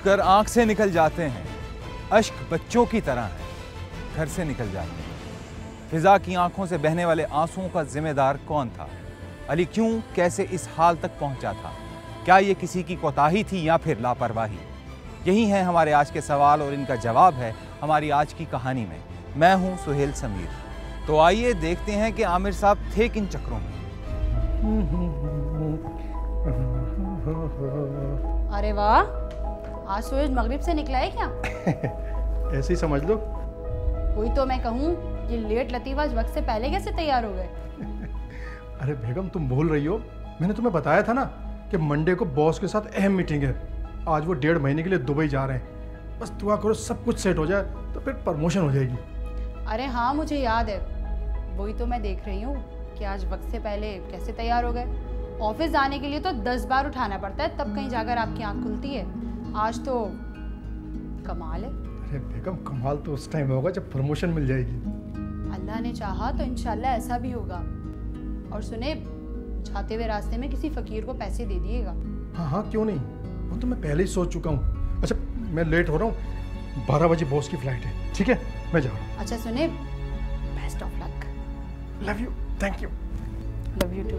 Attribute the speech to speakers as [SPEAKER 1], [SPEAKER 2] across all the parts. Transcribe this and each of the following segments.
[SPEAKER 1] उठकर आंख से निकल जाते हैं, अश्क बच्चों की तरह है, घर से निकल जाते हैं। फिजा की आंखों से बहने वाले आंसुओं का जिम्मेदार कौन था? अली क्यों कैसे इस हाल तक पहुंचा था? क्या ये किसी की कोताही थी या फिर लापरवाही? यही है हमारे आज के सवाल और इनका जवाब है हमारी आज की कहानी में। मैं हूं सुहेल समीर। तो आइए देखते हैं कि आमिर साहब थे किन चक्रों में।
[SPEAKER 2] अरे वाह, आज सूरज मगरिब से निकला है क्या?
[SPEAKER 3] ऐसे ही समझ लो।
[SPEAKER 2] वही तो मैं कहूँ, ये लेट लतीफ़ आज वक्त से पहले कैसे तैयार हो गए?
[SPEAKER 3] अरे बेगम, तुम भूल रही हो, मैंने तुम्हें बताया था ना कि मंडे को बॉस के साथ अहम मीटिंग है। आज वो 1.5 महीने के लिए दुबई जा रहे हैं। बस दुआ करो सब कुछ सेट हो जाए तो फिर प्रमोशन हो जाएगी।
[SPEAKER 2] अरे हाँ, मुझे याद है। वही तो मैं देख रही हूँ कि आज वक्त से पहले कैसे तैयार हो गए। ऑफिस जाने के लिए तो 10 बार उठाना पड़ता है, तब कहीं जाकर आपकी आँख खुलती है। आज तो कमाल है।
[SPEAKER 3] अरे बेगम, कमाल तो उस टाइम होगा जब प्रमोशन मिल जाएगी।
[SPEAKER 2] अल्लाह ने चाहा तो इंशाल्लाह ऐसा भी होगा। और सुने, जाते हुए रास्ते में किसी फकीर को पैसे दे दिएगा।
[SPEAKER 3] हाँ हाँ, क्यों नहीं, वो तो मैं पहले ही सोच चुका हूँ। अच्छा, मैं लेट हो रहा हूँ, 12 बजे बॉस की फ्लाइट है। ठीक है, मैं जा रहा हूँ।
[SPEAKER 2] अच्छा सुने, best of luck.
[SPEAKER 3] Love you. Thank you.
[SPEAKER 2] Love you too.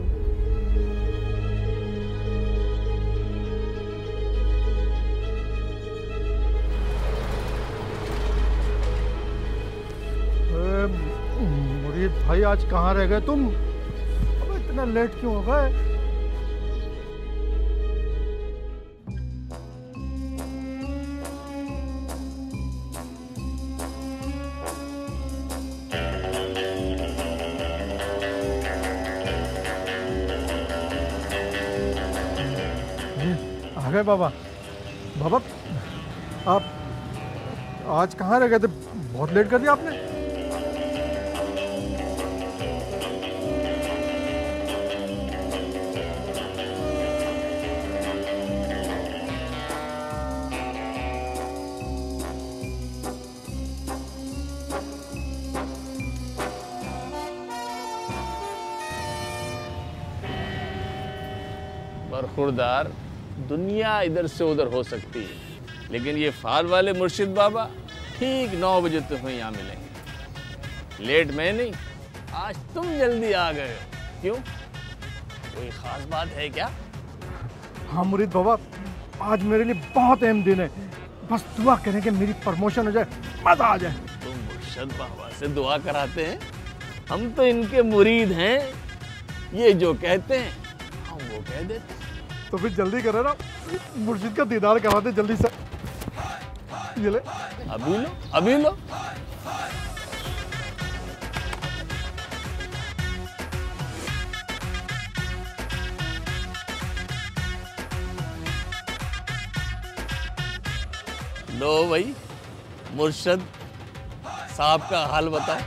[SPEAKER 3] Murid भाई, आज कहाँ रह गए तुम? अब इतना लेट क्यों हो गए? आ गए बाबा। बाबा, आप आज कहाँ रह गए थे? बहुत लेट कर दिया आपने।
[SPEAKER 4] बरखुरदार दुनिया इधर से उधर हो सकती है, लेकिन ये फाल वाले मुर्शिद बाबा ठीक 9 बजे तुम्हें यहाँ मिलेंगे। लेट मैं नहीं, आज तुम जल्दी आ गए हो। क्यों, कोई खास बात है क्या?
[SPEAKER 3] हाँ मुरीद बाबा, आज मेरे लिए बहुत अहम दिन है। बस दुआ करें कि मेरी प्रमोशन हो जाए, मजा आ जाए।
[SPEAKER 4] तुम मुर्शिद बाबा से दुआ कराते हैं? हम तो इनके मुरीद हैं। ये जो कहते हैं हम वो कह देते हैं।
[SPEAKER 3] तो फिर जल्दी करो ना, मुर्शिद का दीदार करवाते जल्दी से। ये ले।
[SPEAKER 4] अभी लो, अभी लो। लो भाई, मुर्शिद साहब का हाल बताओ।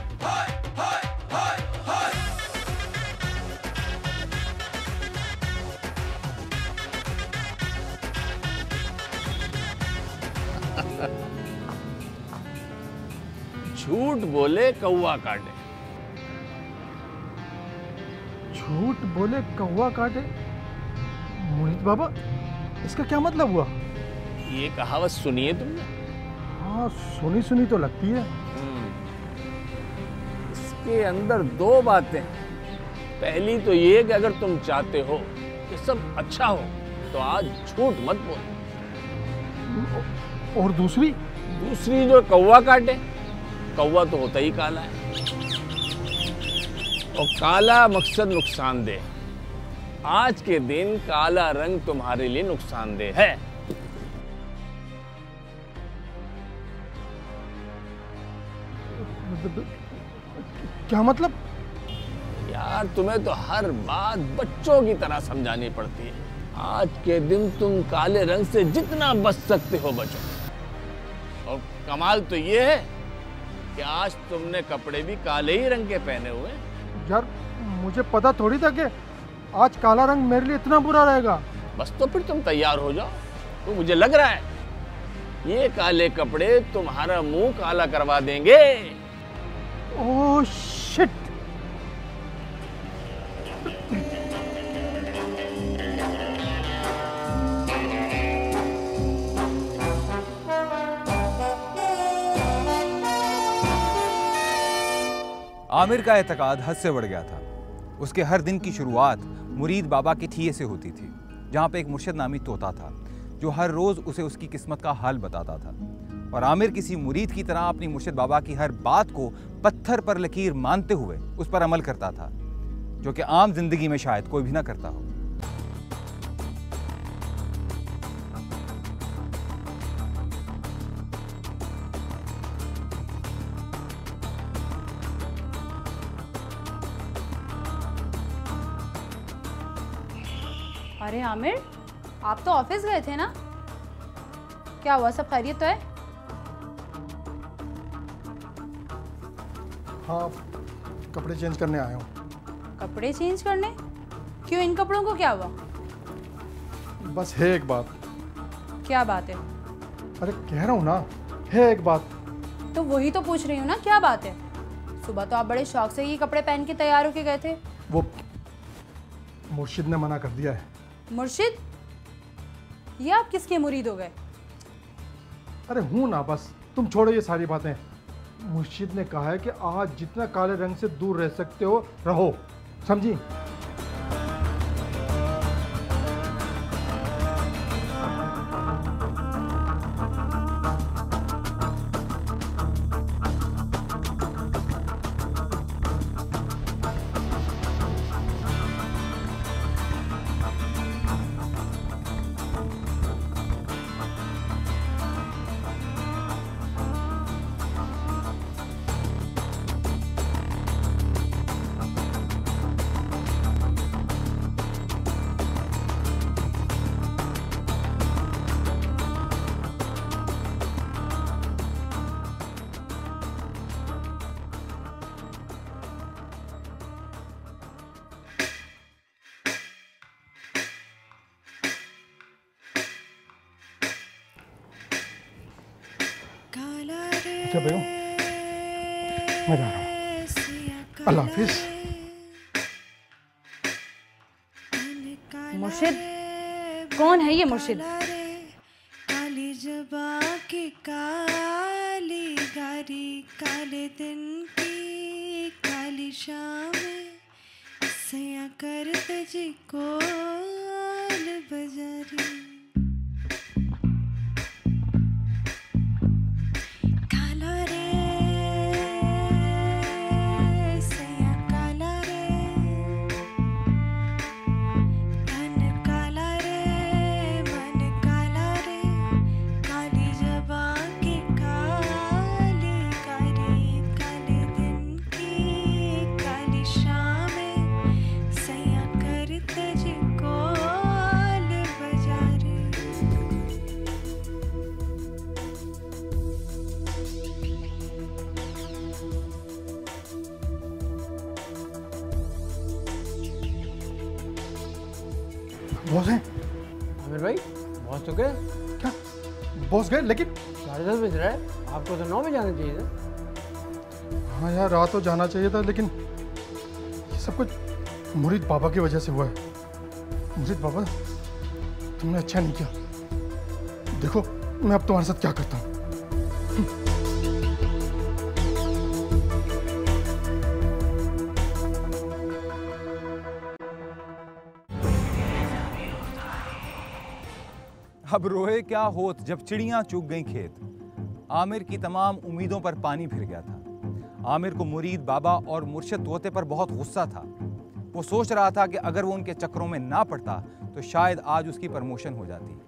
[SPEAKER 4] झूठ बोले कौवा काटे।
[SPEAKER 3] झूठ बोले कौवा काटे? मोहित बाबा, इसका क्या मतलब हुआ?
[SPEAKER 4] ये कहावत सुनी है तुमने?
[SPEAKER 3] हाँ, सुनी सुनी तो लगती है।
[SPEAKER 4] इसके अंदर 2 बातें। पहली तो ये कि अगर तुम चाहते हो कि सब अच्छा हो तो आज झूठ मत बोलो।
[SPEAKER 3] और दूसरी?
[SPEAKER 4] दूसरी जो कौवा काटे, कौवा तो होता ही काला है, और काला मकसद नुकसानदेह। आज के दिन काला रंग तुम्हारे लिए नुकसानदेह है।
[SPEAKER 3] क्या मतलब?
[SPEAKER 4] यार, तुम्हें तो हर बात बच्चों की तरह समझानी पड़ती है। आज के दिन तुम काले रंग से जितना बच सकते हो बचो। और कमाल तो ये है कि आज तुमने कपड़े भी काले ही रंग के पहने हुए।
[SPEAKER 3] यार, मुझे पता थोड़ी था कि आज काला रंग मेरे लिए इतना बुरा रहेगा।
[SPEAKER 4] बस तो फिर तुम तैयार हो जाओ। तो मुझे लग रहा है ये काले कपड़े तुम्हारा मुंह काला करवा देंगे।
[SPEAKER 3] Oh shit!
[SPEAKER 1] आमिर का एतकाद हद से बढ़ गया था। उसके हर दिन की शुरुआत मुरीद बाबा के ठिये से होती थी, जहाँ पे एक मुर्शिद नामी तोता था जो हर रोज़ उसे उसकी किस्मत का हाल बताता था। और आमिर किसी मुरीद की तरह अपनी मुर्शिद बाबा की हर बात को पत्थर पर लकीर मानते हुए उस पर अमल करता था, जो कि आम जिंदगी में शायद कोई भी ना करता हो।
[SPEAKER 2] अरे आमिर, आप तो ऑफिस गए थे ना? क्या हुआ, सब खैरियत तो है?
[SPEAKER 3] हाँ, कपड़े चेंज करने आया हूँ।
[SPEAKER 2] कपड़े चेंज करने? क्यों, इन कपड़ों को क्या हुआ?
[SPEAKER 3] बस है एक बात।
[SPEAKER 2] क्या बात है?
[SPEAKER 3] अरे कह रहा हूँ ना, है एक बात।
[SPEAKER 2] तो वही तो पूछ रही हूँ ना, क्या बात है? सुबह तो आप बड़े शौक से ये कपड़े पहन के तैयार होके गए थे।
[SPEAKER 3] वो मुर्शिद ने मना कर दिया है।
[SPEAKER 2] मुर्शिद? ये आप किसके मुरीद हो गए?
[SPEAKER 3] अरे हूँ ना, बस तुम छोड़ो ये सारी बातें। मुर्शिद ने कहा है कि आज जितना काले रंग से दूर रह सकते हो रहो, समझी? अच्छा बेगम, मैं जा रहा हूँ। अल्लाह हाफिज।
[SPEAKER 2] मुर्शिद? कौन है ये मुर्शिद?
[SPEAKER 5] काली जबा की काली गारी, काले दिन की काली शाम, सया करते जी कोल बजारी।
[SPEAKER 3] बॉस हैं?
[SPEAKER 6] आमिर भाई, बॉस तो गए।
[SPEAKER 3] क्या बॉस गए? लेकिन
[SPEAKER 6] 10:30 बज रहा है, आपको तो 9 बजे जाना चाहिए था।
[SPEAKER 3] हाँ यार, रात तो जाना चाहिए था, लेकिन ये सब कुछ मुरीद बाबा की वजह से हुआ है। मुरीद बाबा, तुमने अच्छा नहीं किया। देखो मैं अब तुम्हारे साथ क्या करता हूँ।
[SPEAKER 1] अब रोए क्या होत जब चिड़ियां चुग गईं खेत। आमिर की तमाम उम्मीदों पर पानी फिर गया था। आमिर को मुरीद बाबा और मुर्शिद तोते पर बहुत गुस्सा था। वो सोच रहा था कि अगर वो उनके चक्करों में ना पड़ता तो शायद आज उसकी प्रमोशन हो जाती।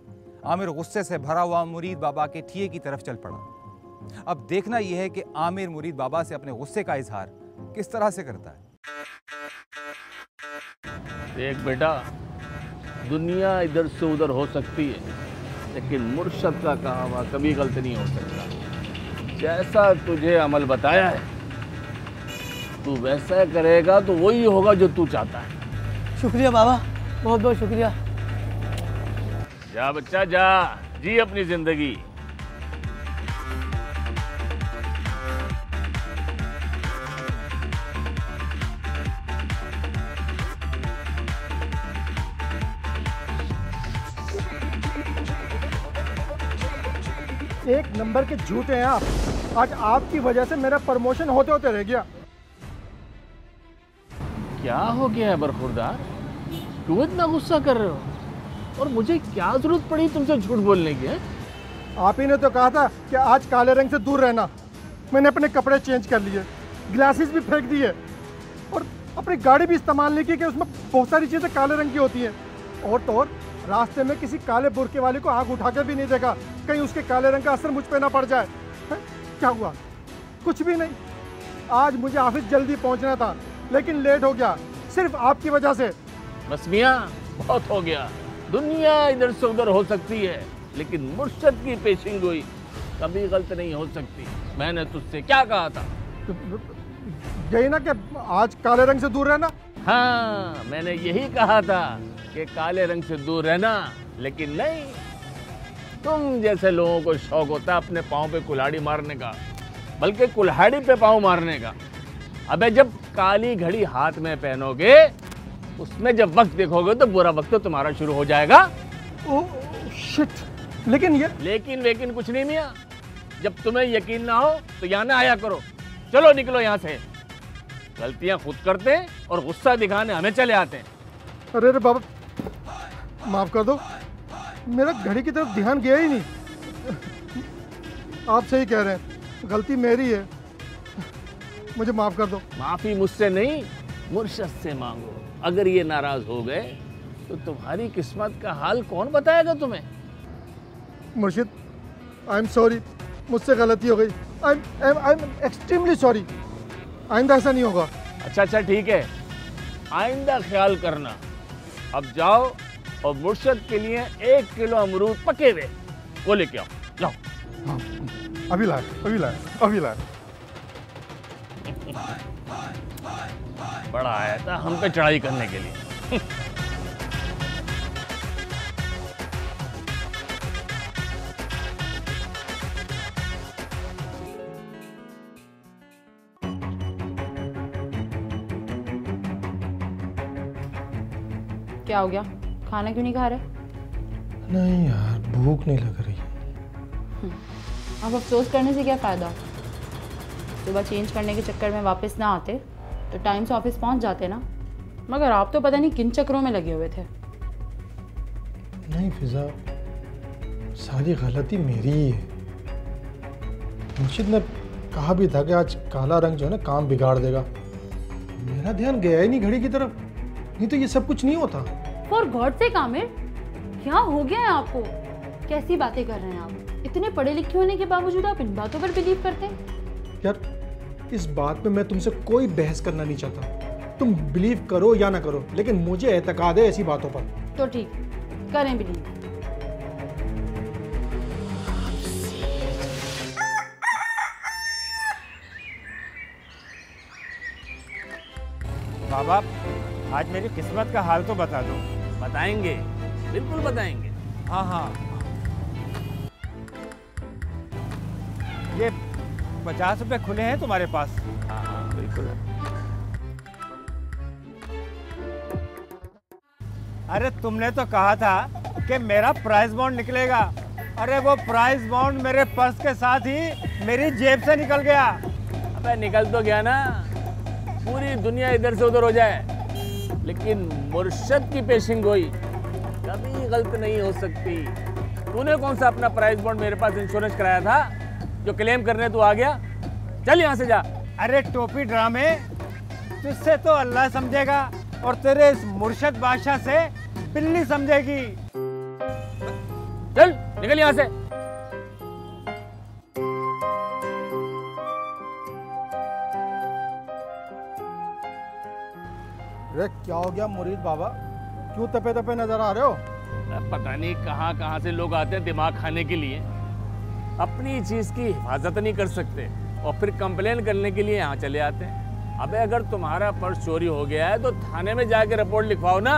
[SPEAKER 1] आमिर गुस्से से भरा हुआ मुरीद बाबा के ठिये की तरफ चल पड़ा। अब देखना यह है कि आमिर मुरीद बाबा से अपने गुस्से का इजहार किस तरह से करता है।
[SPEAKER 4] देख बेटा, दुनिया इधर से उधर हो सकती है, लेकिन मुर्शद का कहा हुआ कभी गलत नहीं हो सकता। जैसा तुझे अमल बताया है, तू वैसा करेगा तो वही होगा जो तू चाहता है।
[SPEAKER 6] शुक्रिया बाबा, बहुत बहुत शुक्रिया।
[SPEAKER 4] जा बच्चा जा, जी अपनी जिंदगी।
[SPEAKER 3] एक नंबर के झूठे हैं आप। आज आपकी वजह से मेरा प्रमोशन होते होते रह गया।
[SPEAKER 4] क्या हो गया है बरखुरदार? क्यों इतना गुस्सा कर रहे हो? और मुझे क्या जरूरत पड़ी तुमसे झूठ बोलने की? है
[SPEAKER 3] आप ही ने तो कहा था कि आज काले रंग से दूर रहना। मैंने अपने कपड़े चेंज कर लिए, ग्लासेस भी फेंक दिए और अपनी गाड़ी भी इस्तेमाल नहीं की कि उसमें बहुत सारी चीज़ें काले रंग की होती हैं। और तो और रास्ते में किसी काले बुरके वाले को आग उठा कर भी नहीं देखा, कहीं उसके काले रंग का असर मुझ पे ना पड़ जाए। क्या हुआ? कुछ भी नहीं। आज मुझे ऑफिस जल्दी पहुंचना था लेकिन लेट हो गया, सिर्फ आपकी वजह से।
[SPEAKER 4] बस मियाँ, बहुत हो गया। दुनिया इधर से उधर हो सकती है लेकिन मुर्शद की पेशिंगोई कभी गलत नहीं हो सकती। मैंने तुझसे क्या कहा था?
[SPEAKER 3] यही ना कि आज काले रंग से दूर रहना।
[SPEAKER 4] हाँ, मैंने यही कहा था कि काले रंग से दूर रहना, लेकिन नहीं, तुम जैसे लोगों को शौक होता है अपने पाँव पे कुल्हाड़ी मारने का, बल्कि कुल्हाड़ी पे पाँव मारने का। अबे जब काली घड़ी हाथ में पहनोगे, उसमें जब वक्त देखोगे तो बुरा वक्त तो तुम्हारा शुरू हो जाएगा।
[SPEAKER 3] ओह शिट, लेकिन ये
[SPEAKER 4] लेकिन कुछ नहीं मियाँ। जब तुम्हें यकीन ना हो तो यहाँ ना आया करो। चलो निकलो यहाँ से। गलतियाँ खुद करते हैं और गुस्सा दिखाने हमें चले आते हैं।
[SPEAKER 3] अरे अरे बाबा, माफ कर दो, मेरा घड़ी की तरफ ध्यान गया ही नहीं। आप सही कह रहे हैं, गलती मेरी है, मुझे माफ कर दो।
[SPEAKER 4] माफी मुझसे नहीं, मुर्शद से मांगो। अगर ये नाराज हो गए तो तुम्हारी किस्मत का हाल कौन बताएगा तुम्हें?
[SPEAKER 3] मुर्शिद, आई एम सॉरी, मुझसे गलती हो गई। I am extremely sorry. आइंदा ऐसा नहीं होगा।
[SPEAKER 4] अच्छा ठीक है, आइंदा ख्याल करना। अब जाओ और मुर्शद के लिए 1 किलो अमरूद पके हुए वो लेके आओ। जाओ।
[SPEAKER 3] हाँ, अभी लाए।
[SPEAKER 4] बड़ा आया था हम पे चढ़ाई करने के लिए।
[SPEAKER 2] क्या हो गया? खाना क्यों नहीं खा रहे?
[SPEAKER 3] नहीं यार, भूख नहीं लग रही।
[SPEAKER 2] अब अफसोस करने से क्या फ़ायदा? सुबह चेंज करने के चक्कर में वापस ना आते तो टाइम से ऑफिस पहुंच जाते ना। मगर आप तो पता नहीं किन चक्करों में लगे हुए थे।
[SPEAKER 3] नहीं फिजा, सारी गलती मेरी ही है। मुर्शिद ने कहा भी था कि आज काला रंग जो है ना काम बिगाड़ देगा। मेरा ध्यान गया ही नहीं घड़ी की तरफ, नहीं तो ये सब कुछ नहीं होता।
[SPEAKER 2] फॉर गॉड से आमिर, क्या हो गया है आपको? कैसी बातें कर रहे हैं आप? इतने पढ़े लिखे होने के बावजूद आप इन बातों पर बिलीव करते हैं?
[SPEAKER 3] यार, इस बात पे मैं तुमसे कोई बहस करना नहीं चाहता। तुम बिलीव करो या ना करो, लेकिन मुझे एतकाद है ऐसी बातों पर।
[SPEAKER 2] तो ठीक, करें बिलीव।
[SPEAKER 6] बाबा, आज मेरी किस्मत का हाल तो बता दो।
[SPEAKER 4] बताएंगे, बिल्कुल बताएंगे।
[SPEAKER 6] हाँ, ये 50 रुपए खुले हैं तुम्हारे पास?
[SPEAKER 4] हाँ, बिल्कुल।
[SPEAKER 6] अरे तुमने तो कहा था कि मेरा प्राइज बॉन्ड निकलेगा। अरे वो प्राइज बॉन्ड मेरे पर्स के साथ ही मेरी जेब से निकल गया।
[SPEAKER 4] अबे निकल तो गया ना, पूरी दुनिया इधर से उधर हो जाए लेकिन मुर्शद की पेशिंगोई कभी गलत नहीं हो सकती। तूने कौन सा अपना प्राइज बॉन्ड मेरे पास इंश्योरेंस कराया था जो क्लेम करने तू आ गया? चल यहाँ से जा।
[SPEAKER 6] अरे टोपी ड्रामे, तुझसे तो अल्लाह समझेगा और तेरे इस मुर्शद बादशाह से बिल्ली समझेगी।
[SPEAKER 4] चल निकल यहाँ से।
[SPEAKER 3] अरे क्या हो गया मुरीद बाबा, क्यों तपे तपे नजर आ रहे हो?
[SPEAKER 4] पता नहीं कहाँ से लोग आते हैं दिमाग खाने के लिए। अपनी चीज की हिफाजत नहीं कर सकते और फिर कंप्लेन करने के लिए यहाँ चले आते हैं। अबे अगर तुम्हारा पर्स चोरी हो गया है तो थाने में जाके रिपोर्ट लिखवाओ ना।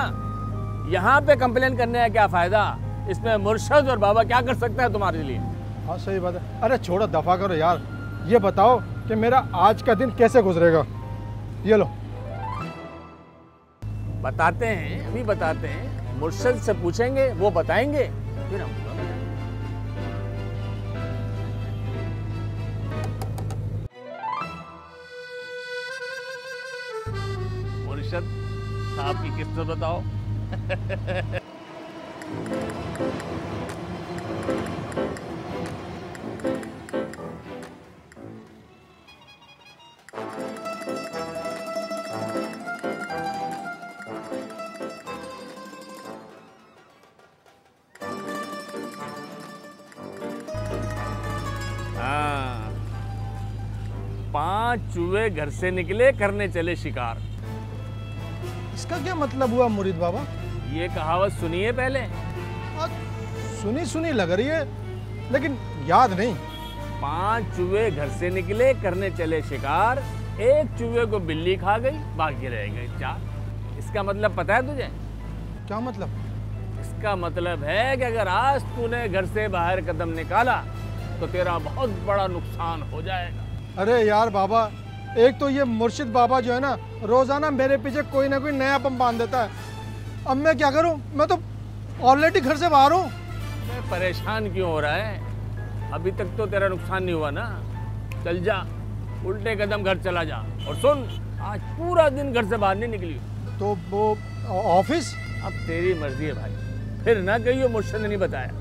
[SPEAKER 4] यहाँ पे कंप्लेन करने का क्या फायदा? इसमें मुर्शद और बाबा क्या कर सकता है तुम्हारे लिए?
[SPEAKER 3] हाँ सही बात है। अरे छोड़ो, दफा करो यार। ये बताओ कि मेरा आज का दिन कैसे गुजरेगा? ये लो।
[SPEAKER 4] बताते हैं, अभी बताते हैं। मुर्शद से पूछेंगे, वो बताएंगे, फिर हम मुर्शद साहब की किस्मत बताओ। हाँ, 5 चूहे घर से निकले करने चले शिकार।
[SPEAKER 3] इसका क्या मतलब हुआ मुरीद बाबा?
[SPEAKER 4] ये कहावत सुनिए पहले।
[SPEAKER 3] सुनी सुनी लग रही है लेकिन याद नहीं।
[SPEAKER 4] 5 चूहे घर से निकले करने चले शिकार, एक चूहे को बिल्ली खा गई, बाकी रह गए 4। इसका मतलब पता है तुझे?
[SPEAKER 3] क्या मतलब?
[SPEAKER 4] इसका मतलब है कि अगर आज तूने घर से बाहर कदम निकाला तो तेरा बहुत बड़ा नुकसान हो जाएगा।
[SPEAKER 3] अरे यार बाबा, एक तो ये मुर्शिद बाबा जो है ना, रोजाना मेरे पीछे कोई ना कोई नया पंप बांध देता है। अब मैं क्या करूं? मैं तो ऑलरेडी घर से बाहर हूं।
[SPEAKER 4] मैं परेशान क्यों हो रहा है? अभी तक तो तेरा नुकसान नहीं हुआ ना। चल जा, उल्टे कदम घर चला जा। और सुन, आज पूरा दिन घर से बाहर नहीं निकली।
[SPEAKER 3] तो वो ऑफिस?
[SPEAKER 4] अब तेरी मर्जी है भाई, फिर ना कहियो मुर्शिद ने नहीं बताया।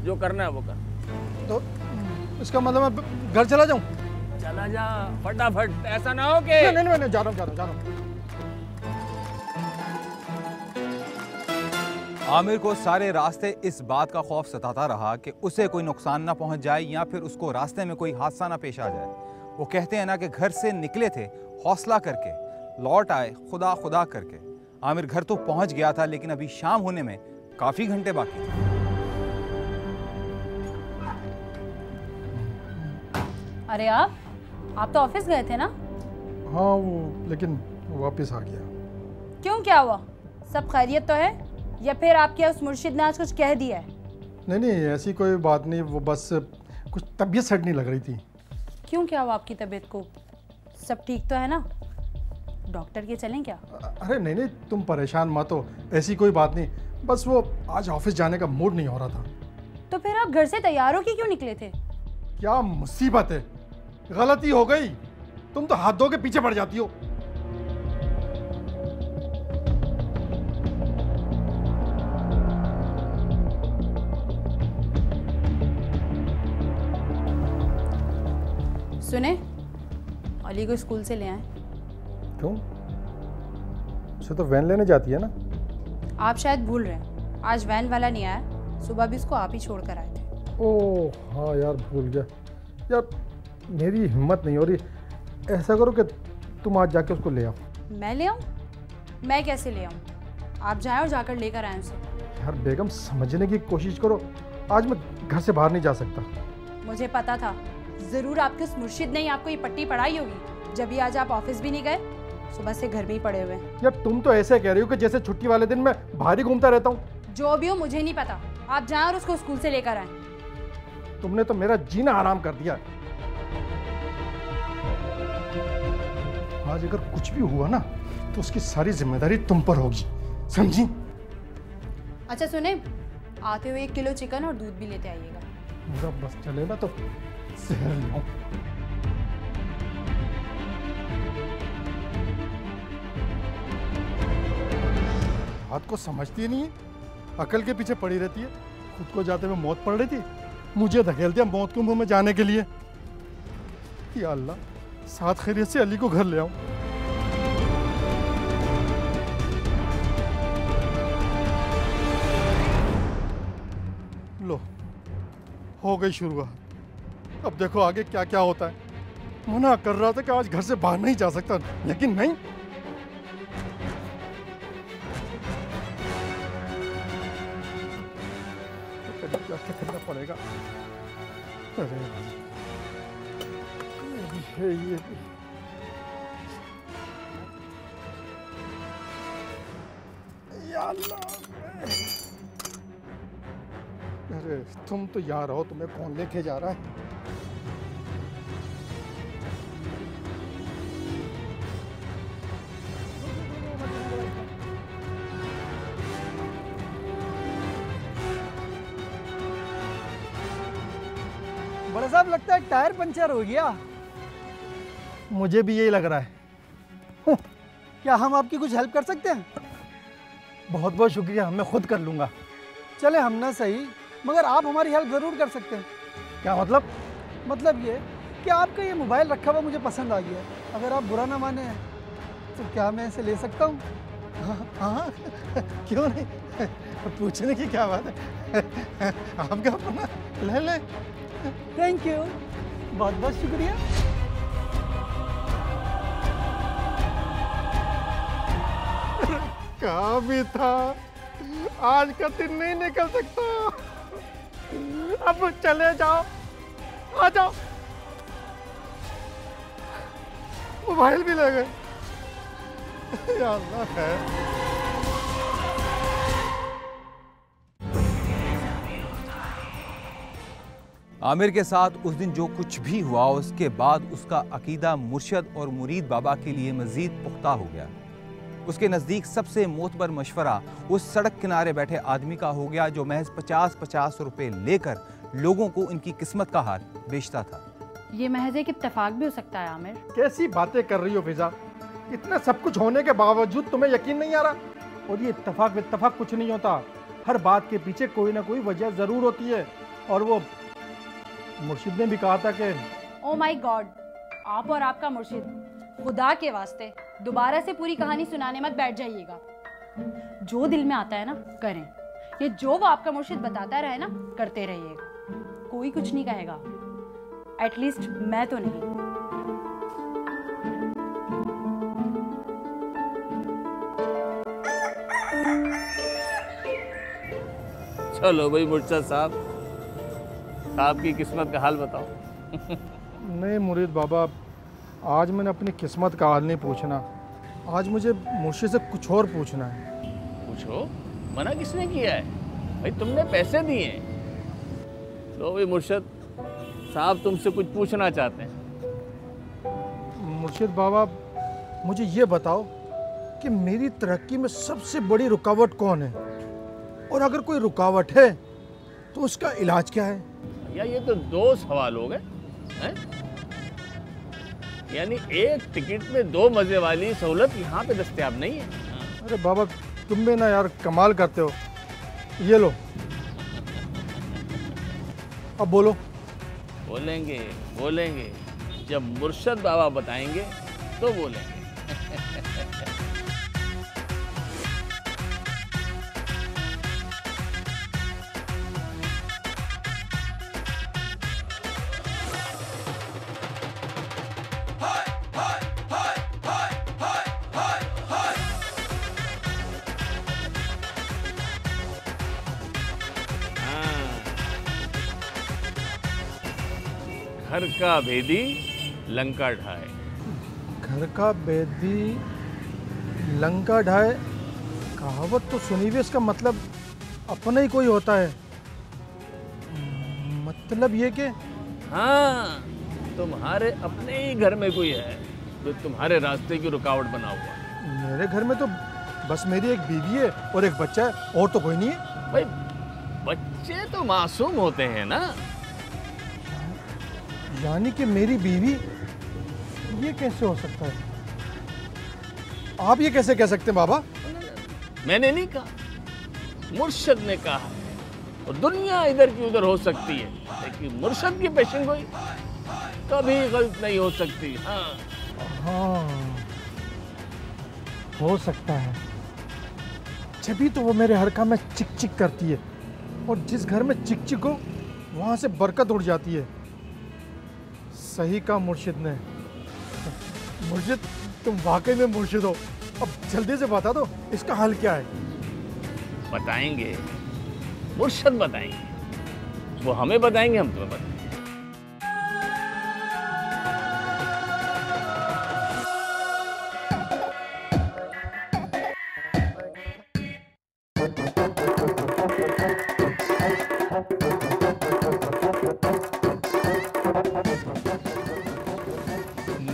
[SPEAKER 4] जो करना है वो कर।
[SPEAKER 3] तो इसका मतलब मैं घर चला जाऊं?
[SPEAKER 4] चला जा फटाफट, ऐसा ना हो कि
[SPEAKER 3] नहीं, जा रहा हूं।
[SPEAKER 1] आमिर को सारे रास्ते इस बात का खौफ सताता रहा कि उसे कोई नुकसान ना पहुंच जाए या फिर उसको रास्ते में कोई हादसा ना पेश आ जाए। वो कहते हैं ना कि घर से निकले थे हौसला करके, लौट आए खुदा खुदा करके। आमिर घर तो पहुंच गया था लेकिन अभी शाम होने में काफी घंटे बाकी थे।
[SPEAKER 2] अरे आप तो ऑफिस गए थे ना?
[SPEAKER 3] हाँ, वो लेकिन वापस आ गया।
[SPEAKER 2] क्यों, क्या हुआ? सब खैरियत तो है या फिर आपके उस मुर्शिद ने आज कुछ कह दिया है?
[SPEAKER 3] नहीं, ऐसी कोई बात नहीं, वो बस कुछ तबीयत सेट नहीं लग रही थी।
[SPEAKER 2] क्यों, क्या हुआ आपकी तबीयत को? सब ठीक तो है ना? डॉक्टर के चलें क्या?
[SPEAKER 3] अरे नहीं, तुम परेशान मत हो, ऐसी कोई बात नहीं। बस वो आज ऑफिस जाने का मूड नहीं हो रहा था।
[SPEAKER 2] तो फिर आप घर से तैयार होके क्यों निकले थे?
[SPEAKER 3] क्या मुसीबत है, गलती हो गई। तुम तो हाथ धो के पीछे पड़ जाती हो।
[SPEAKER 2] सुने, अली को स्कूल से ले आए।
[SPEAKER 3] क्यों? उसे तो वैन लेने जाती है ना।
[SPEAKER 2] आप शायद भूल रहे हैं, आज वैन वाला नहीं आया, सुबह भी उसको आप ही छोड़ कर आए थे।
[SPEAKER 3] ओह हाँ यार, भूल गया यार, मेरी हिम्मत नहीं हो रही। ऐसा करो कि तुम आज जाके उसको ले आओ।
[SPEAKER 2] मैं ले आऊँ? मैं कैसे ले आऊँ? आप जाएं और जाकर लेकर आए उसे।
[SPEAKER 3] यार बेगम, समझने की कोशिश करो, आज मैं घर से बाहर नहीं जा सकता।
[SPEAKER 2] मुझे पता था, ज़रूर आपके उस मुर्शिद ने ही आपको ये पट्टी पढ़ाई होगी, जब भी आज आप ऑफिस भी नहीं गए, सुबह से घर में ही पड़े हुए।
[SPEAKER 3] यार तुम तो ऐसे कह रही हो कि जैसे छुट्टी वाले दिन मैं बाहर ही घूमता रहता हूँ।
[SPEAKER 2] जो भी हो मुझे नहीं पता, आप जाएं और उसको स्कूल से लेकर आए।
[SPEAKER 3] तुमने तो मेरा जीना हराम कर दिया। आज अगर कुछ भी हुआ ना तो उसकी सारी जिम्मेदारी तुम पर होगी, समझी?
[SPEAKER 2] अच्छा सुने, आते हुए 1 किलो चिकन और दूध भी लेते आइएगा।
[SPEAKER 3] मेरा बस चले ना तो जहर ले आऊं। बात को समझती नहीं है, अकल के पीछे पड़ी रहती है। खुद को जाते हुए मौत पड़ रही थी, मुझे धकेल दिया मौत के मुंह में जाने के लिए। या अल्लाह, साथ खैरियत से अली को घर ले आऊं। लो, हो गई शुरुआत। अब देखो आगे क्या क्या होता है। मना कर रहा था कि आज घर से बाहर नहीं जा सकता, लेकिन नहीं। क्या करना पड़ेगा। अरे ये या अल्लाह। अरे तुम तो यार हो, तुम्हें कौन लेके जा रहा है?
[SPEAKER 7] बड़ा साहब, लगता है टायर पंचर हो गया।
[SPEAKER 3] मुझे भी यही लग रहा है।
[SPEAKER 7] क्या हम आपकी कुछ हेल्प कर सकते हैं?
[SPEAKER 3] बहुत बहुत शुक्रिया, मैं खुद कर लूँगा।
[SPEAKER 7] चले हम ना सही, मगर आप हमारी हेल्प ज़रूर कर सकते हैं।
[SPEAKER 3] क्या मतलब?
[SPEAKER 7] मतलब ये कि आपका ये मोबाइल रखा हुआ मुझे पसंद आ गया है। अगर आप बुरा ना माने तो क्या मैं इसे ले सकता हूँ?
[SPEAKER 3] हाँ क्यों नहीं, पूछने की क्या बात है। आपका अपना, ले ले।
[SPEAKER 7] थैंक यू, बहुत बहुत शुक्रिया।
[SPEAKER 3] कहा भी था आज का दिन नहीं निकल सकता। अब चले जाओ, आ जाओ। मोबाइल भी ले गए। या अल्लाह खैर।
[SPEAKER 1] आमिर के साथ उस दिन जो कुछ भी हुआ, उसके बाद उसका अकीदा मुर्शद और मुरीद बाबा के लिए मजीद पुख्ता हो गया। उसके नज़दीक सबसे मोतबर मशवरा उस सड़क किनारे बैठे आदमी का हो गया जो महज 50-50 रुपए लेकर लोगों को इनकी किस्मत का हाल बेचता था।
[SPEAKER 2] ये महज एक इत्तेफाक भी हो सकता है आमिर।
[SPEAKER 3] कैसी बातें कर रही हो फिजा? इतना सब कुछ होने के बावजूद तुम्हें यकीन नहीं आ रहा? और ये इत्तेफाक कुछ नहीं होता। हर बात के पीछे कोई ना कोई वजह जरूर होती है। और वो मुर्शिद ने भी कहा था कि
[SPEAKER 2] ओ माय गॉड, आप और आपका मुर्शिद, खुदा के वास्ते दोबारा से पूरी कहानी सुनाने मत बैठ जाइएगा। जो दिल में आता है ना करें, ये जो वो आपका मुर्शिद बताता रहे ना करते रहिएगा। कोई कुछ नहीं कहेगा, एटलीस्ट मैं तो नहीं।
[SPEAKER 4] चलो भाई मुर्शद साहब, आपकी किस्मत का हाल बताओ।
[SPEAKER 3] नहीं मुरीद बाबा, आज मैंने अपनी किस्मत का हाल नहीं पूछना। आज मुझे मुर्शिद से कुछ और पूछना है।
[SPEAKER 4] पूछो, मना किसने किया है? भाई तुमने पैसे दिए। लो भाई मुर्शद साहब, तुमसे कुछ पूछना चाहते हैं।
[SPEAKER 3] मुर्शिद बाबा, मुझे ये बताओ कि मेरी तरक्की में सबसे बड़ी रुकावट कौन है? और अगर कोई रुकावट है तो उसका इलाज क्या है?
[SPEAKER 4] या ये तो दो सवाल हो गए हैं? यानी एक टिकट में दो मजे वाली सहूलत यहाँ पे दस्तयाब नहीं है।
[SPEAKER 3] अरे बाबा, तुम भी ना यार कमाल करते हो। ये लो, अब बोलो।
[SPEAKER 4] बोलेंगे बोलेंगे, जब मुर्शद बाबा बताएंगे तो बोलेंगे। घर का भेदी लंका ढाए।
[SPEAKER 3] घर का बेदी लंका ढाए, कहावत तो सुनी हुई, इसका मतलब अपना ही कोई होता है। मतलब ये कि
[SPEAKER 4] हाँ, तुम्हारे अपने ही घर में कोई है जो तुम्हारे रास्ते की रुकावट बना हुआ।
[SPEAKER 3] मेरे घर में तो बस मेरी एक बीवी है और एक बच्चा है, और तो कोई नहीं है।
[SPEAKER 4] भाई बच्चे तो मासूम होते हैं ना।
[SPEAKER 3] यानी कि मेरी बीवी, ये कैसे हो सकता है? आप ये कैसे कह सकते हैं बाबा?
[SPEAKER 4] मैंने नहीं कहा, मुर्शद ने कहा है। और दुनिया इधर की उधर हो सकती है, लेकिन मुर्शद की पेशन गोई कभी गलत नहीं हो सकती।
[SPEAKER 3] हाँ, हो सकता है। जभी तो वो मेरे हर काम में चिक चिक करती है, और जिस घर में चिक चिक हो वहां से बरकत उड़ जाती है। सही कहा मुर्शिद ने। मुर्शिद, तुम वाकई में मुर्शिद हो। अब जल्दी से बता दो, इसका हल क्या है?
[SPEAKER 4] बताएंगे, मुर्शद बताएंगे। वो हमें बताएंगे, हम तुम्हें बताएंगे।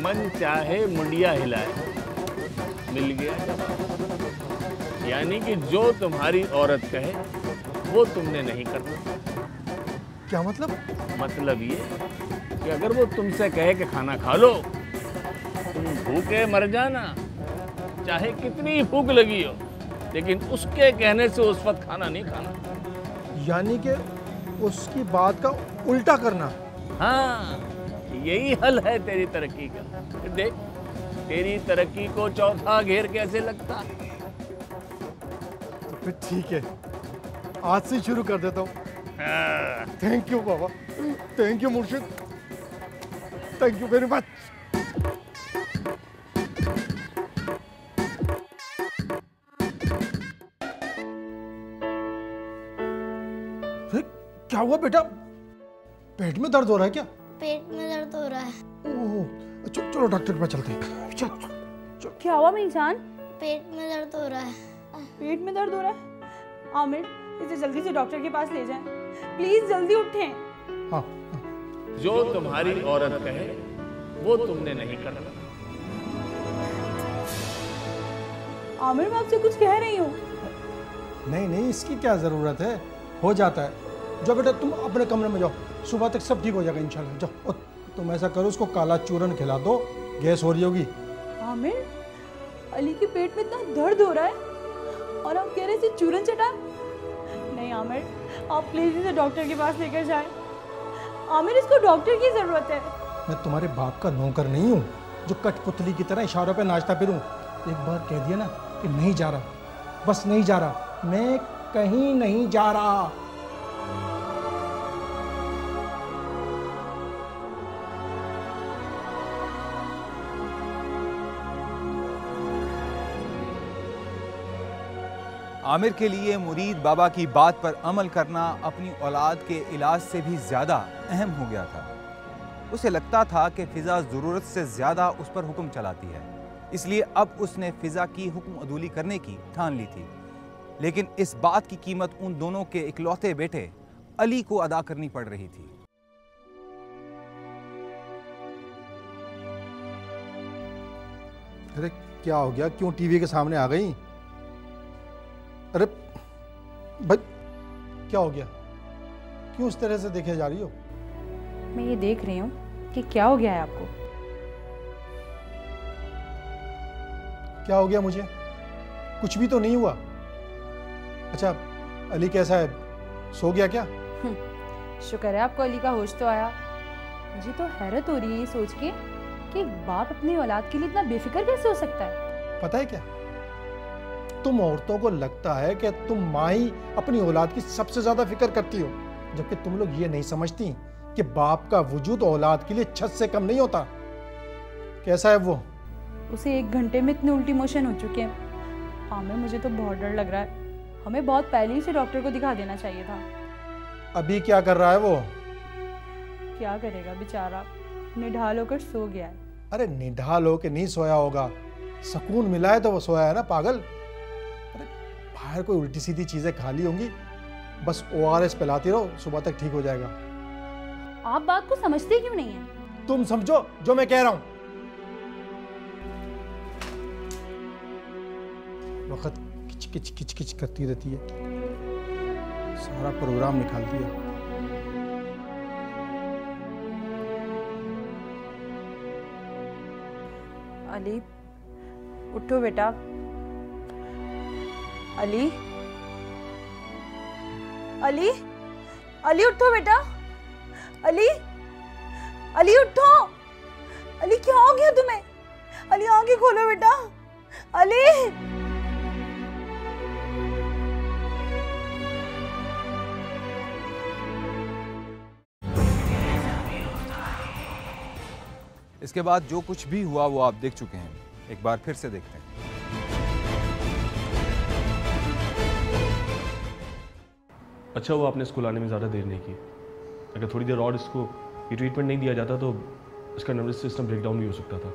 [SPEAKER 4] मन चाहे मुंडिया हिलाए, मिल गया जवाब। यानी कि जो तुम्हारी औरत कहे वो तुमने नहीं करना।
[SPEAKER 3] क्या मतलब?
[SPEAKER 4] मतलब ये कि अगर वो तुमसे कहे कि खाना खा लो, तुम भूखे मर जाना, चाहे कितनी ही भूख लगी हो, लेकिन उसके कहने से उस वक्त खाना नहीं खाना।
[SPEAKER 3] यानी कि उसकी बात का उल्टा करना।
[SPEAKER 4] हाँ, यही हल है तेरी तरक्की का। देख, तेरी तरक्की को चौथा घेर कैसे लगता।
[SPEAKER 3] तो फिर ठीक है, आज से शुरू कर देता हूँ। Thank you Baba, thank you मुर्शिद, थैंक यू वेरी मच। क्या हुआ बेटा, पेट में दर्द हो रहा है क्या?
[SPEAKER 8] पेट में दर्द हो रहा है।
[SPEAKER 3] ओह, चलो डॉक्टर के पास चलते हैं। चल।
[SPEAKER 2] क्या हुआ मेरी जान?
[SPEAKER 8] पेट में दर्द हो रहा है।
[SPEAKER 2] पेट में दर्द हो रहा है? आमिर, इसे जल्दी से डॉक्टर के पास ले जाएं। प्लीज जल्दी उठें।
[SPEAKER 3] हाँ।
[SPEAKER 4] जो तुम्हारी औरत कहे वो तुमने नहीं करना।
[SPEAKER 2] आमिर, मैं आपसे कुछ कह रही हूँ।
[SPEAKER 3] नहीं, इसकी क्या जरूरत है, हो जाता है। जाओ बेटा, तुम अपने कमरे में जाओ, सुबह तक सब ठीक हो जाएगा इंशाल्लाह। जाओ, और तुम ऐसा करो, उसको काला चूरन खिला दो, गैस हो रही होगी।
[SPEAKER 2] आमिर, अली के पेट में इतना दर्द हो रहा है और आप कह रहे थे चूरन चटा? नहीं आमिर, आप प्लीज इसे डॉक्टर के पास लेकर जाएं। आमिर, इसको डॉक्टर की जरूरत है।
[SPEAKER 3] मैं तुम्हारे बाप का नौकर नहीं हूँ जो कठपुतली की तरह इशारों पे नाचता फिरूं। एक बार कह दिया ना कि नहीं जा रहा, बस नहीं जा रहा, मैं कहीं नहीं जा रहा।
[SPEAKER 1] आमिर के लिए मुरीद बाबा की बात पर अमल करना अपनी औलाद के इलाज से भी ज़्यादा अहम हो गया था। उसे लगता था कि फ़िज़ा ज़रूरत से ज़्यादा उस पर हुक्म चलाती है, इसलिए अब उसने फ़िज़ा की हुक्म अदूली करने की ठान ली थी। लेकिन इस बात की कीमत उन दोनों के इकलौते बेटे अली को अदा करनी पड़ रही थी।
[SPEAKER 3] अरे क्या हो गया, क्यों टीवी के सामने आ गई? अरे भाई, क्या हो गया, क्यों इस तरह से देखे जा रही हो?
[SPEAKER 2] मैं ये देख रही हूँ कि क्या हो गया है आपको।
[SPEAKER 3] क्या हो गया मुझे? कुछ भी तो नहीं हुआ। अच्छा, अली कैसा है, सो गया क्या?
[SPEAKER 2] शुक्र है आपको अली का होश तो आया। मुझे तो हैरत हो रही है ये सोच के कि एक बाप अपनी औलाद के लिए इतना बेफिक्र कैसे हो सकता है।
[SPEAKER 3] पता है क्या, तुम औरतों को लगता है कि तुम माँ ही अपनी औलाद की सबसे ज्यादा फिक्र करती हो, जबकि तुम लोग ये नहीं समझती कि बाप का वजूद औलाद के लिए छत से कम नहीं होता। कैसा है वो?
[SPEAKER 2] उसे 1 घंटे में इतने उल्टी मोशन हो चुके हैं। आमिर, मुझे तो बहुत डर लग रहा है। हमें बहुत पहले ही से डॉक्टर को दिखा देना चाहिए था।
[SPEAKER 3] अभी क्या कर रहा है वो?
[SPEAKER 2] क्या करेगा बेचारा, निढाल होकर सो गया है।
[SPEAKER 3] अरे निढाल होकर नहीं सोया होगा, सुकून मिला है तो वो सोया है ना पागल। अरे बाहर कोई उल्टी सीधी चीजें खा ली होंगी, बस ORS पिलाती रहो, सुबह तक ठीक हो जाएगा।
[SPEAKER 2] आप बात को समझते क्यों नहीं है?
[SPEAKER 3] तुम समझो जो मैं कह रहा हूं। वक्त किच किच किच किच करती रहती है, सारा प्रोग्राम निकालती है।
[SPEAKER 2] अली, उठो बेटा। अली, अली, अली उठो बेटा। अली, अली उठो। अली, क्या हो गया तुम्हें? अली, आंखें खोलो बेटा। अली,
[SPEAKER 1] इसके बाद जो कुछ भी हुआ वो आप देख चुके हैं। एक बार फिर से देखते हैं।
[SPEAKER 9] अच्छा हुआ आपने स्कूल आने में ज़्यादा देर नहीं की। अगर थोड़ी देर और इसको ये ट्रीटमेंट नहीं दिया जाता तो इसका नर्वस सिस्टम ब्रेकडाउन भी हो सकता था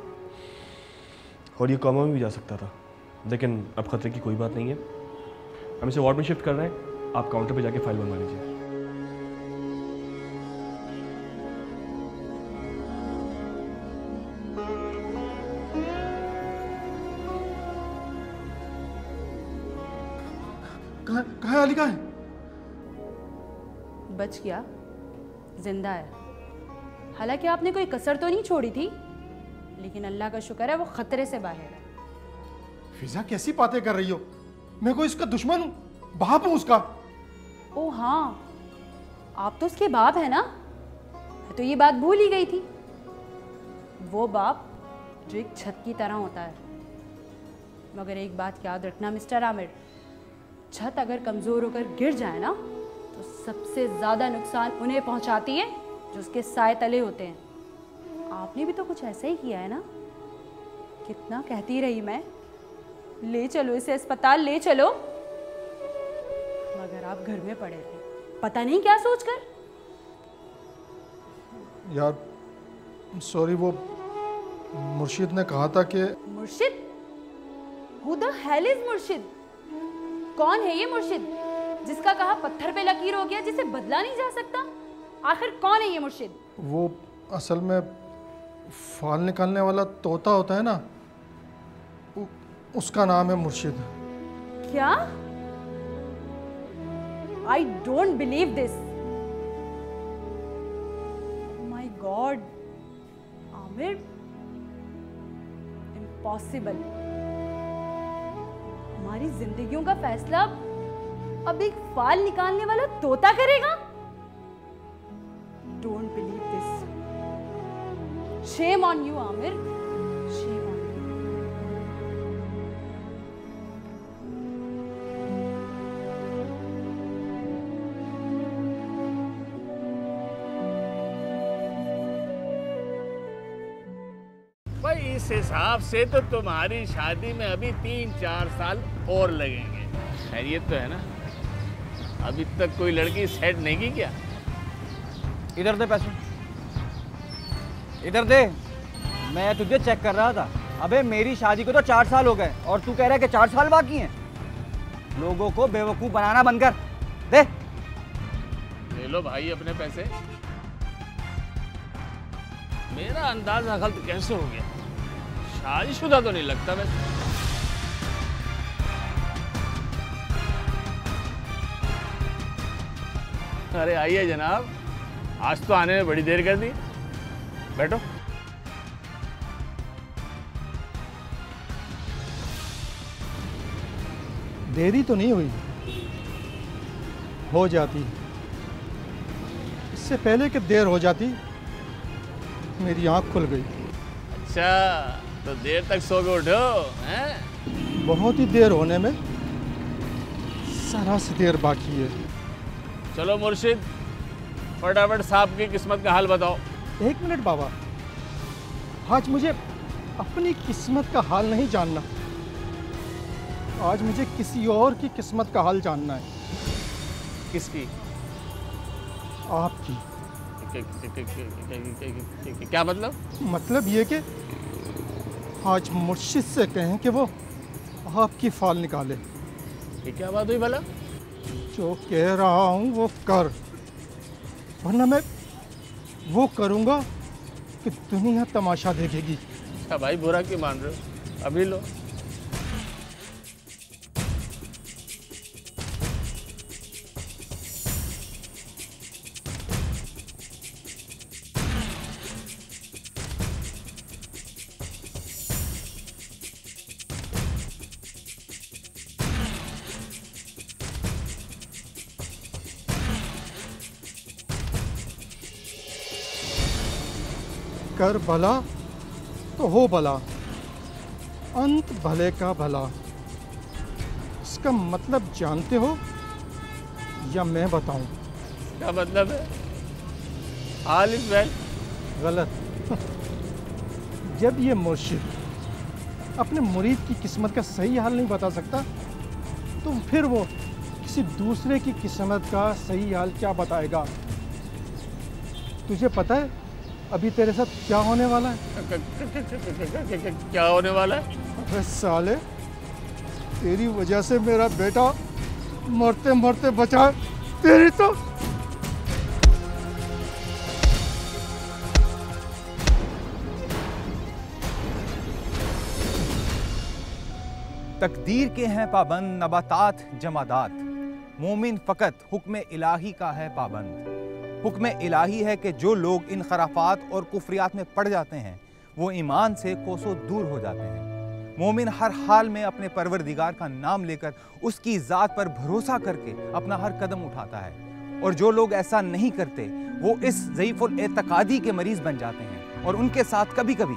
[SPEAKER 9] और ये कोमा में भी जा सकता था। लेकिन अब खतरे की कोई बात नहीं है। हम इसे वार्ड में शिफ्ट कर रहे हैं। आप काउंटर पे जाके फाइल बनवा लीजिए।
[SPEAKER 3] कहाँ है अली? कहाँ है?
[SPEAKER 2] बच गया, जिंदा है। हालांकि आपने कोई कसर तो नहीं छोड़ी थी, लेकिन अल्लाह का शुक्र है वो खतरे से बाहर है।
[SPEAKER 3] फिजा कैसी बातें कर रही हो? मैं कोई इसका दुश्मन हूँ? बाप हूँ उसका।
[SPEAKER 2] ओ हाँ, आप तो उसके बाप है ना? मैं तो ये बात भूल ही गई थी। वो बाप जो एक छत की तरह होता है। मगर एक बात याद रखना मिस्टर आमिर, छत अगर कमज़ोर होकर गिर जाए ना तो सबसे ज़्यादा नुकसान उन्हें पहुंचाती है जो उसके साए तले होते हैं। आपने भी तो कुछ ऐसा ही किया है ना? कितना कहती रही मैं, ले चलो इसे अस्पताल, ले चलो, मगर आप घर में पड़े थे, पता नहीं क्या सोचकर।
[SPEAKER 3] यार सॉरी, वो मुर्शिद ने कहा था कि।
[SPEAKER 2] मुर्शिद? Who the hell is मुर्शिद? कौन है ये मुर्शिद जिसका कहा पत्थर पे लकीर हो गया, जिसे बदला नहीं जा सकता? आखिर कौन है ये मुर्शिद?
[SPEAKER 3] वो असल में फाल निकालने वाला तोता होता है ना, उसका नाम है मुर्शिद।
[SPEAKER 2] क्या? I don't believe this. Oh my God, Aamir, impossible. हमारी जिंदगियों का फैसला अब एक फाल निकालने वाला तोता करेगा? Don't believe this. Shame on you, Aamir. Shame on you.
[SPEAKER 4] भाई इस हिसाब से तो तुम्हारी शादी में अभी 3-4 साल और लगेंगे। खैरियत तो है ना? अभी तक कोई लड़की सेट नहीं की क्या?
[SPEAKER 6] इधर दे पैसे, इधर दे। मैं तुझे चेक कर रहा था। अबे मेरी शादी को तो 4 साल हो गए और तू कह रहा है कि 4 साल बाकी हैं। लोगों को बेवकूफ बनाना बंद कर दे।
[SPEAKER 4] ले लो भाई अपने पैसे। मेरा अंदाजा गलत कैसे हो गया? शादीशुदा तो नहीं लगता वैसे। अरे आइए जनाब, आज तो आने में बड़ी देर कर दी। बैठो।
[SPEAKER 3] देरी तो नहीं हुई, हो जाती। इससे पहले कि देर हो जाती मेरी आंख खुल गई।
[SPEAKER 4] अच्छा, तो देर तक सो के उठो हैं?
[SPEAKER 3] बहुत ही देर होने में जरा सी देर बाकी है।
[SPEAKER 4] चलो मुर्शिद, फटाफट साहब की किस्मत का हाल बताओ।
[SPEAKER 3] 1 मिनट बाबा, आज मुझे अपनी किस्मत का हाल नहीं जानना, आज मुझे किसी और की किस्मत का हाल जानना है।
[SPEAKER 4] किसकी?
[SPEAKER 3] आपकी।
[SPEAKER 4] क्या मतलब?
[SPEAKER 3] मतलब ये कि आज मुर्शिद से कहें कि वो आपकी फाल निकाले।
[SPEAKER 4] ये क्या बात हुई भला?
[SPEAKER 3] जो कह रहा हूँ वो कर, वरना मैं वो करूँगा कि दुनिया तमाशा देखेगी।
[SPEAKER 4] अच्छा भाई, बुरा क्यों मान रहे हो? अभी लो।
[SPEAKER 3] कर भला तो हो भला, अंत भले का भला। इसका मतलब जानते हो या मैं बताऊं?
[SPEAKER 4] क्या मतलब है? All is well.
[SPEAKER 3] गलत। जब ये मुर्शिद अपने मुरीद की किस्मत का सही हाल नहीं बता सकता, तो फिर वो किसी दूसरे की किस्मत का सही हाल क्या बताएगा? तुझे पता है अभी तेरे साथ क्या होने वाला है?
[SPEAKER 4] क्या होने वाला है?
[SPEAKER 3] अबे साले, तेरी वजह से मेरा बेटा मरते मरते बचा, तेरी तो।
[SPEAKER 1] तकदीर के हैं पाबंद नबातात जमादात, मोमिन फ़कत हुक्म इलाही का है पाबंद। हुक्म इलाही है कि जो लोग इन खराफात और कुफ्रियात में पड़ जाते हैं वो ईमान से कोसों दूर हो जाते हैं। मोमिन हर हाल में अपने परवरदिगार का नाम लेकर उसकी ज़ात पर भरोसा करके अपना हर कदम उठाता है। और जो लोग ऐसा नहीं करते वो इस ज़ईफ़ुल एतकादी के मरीज़ बन जाते हैं और उनके साथ कभी कभी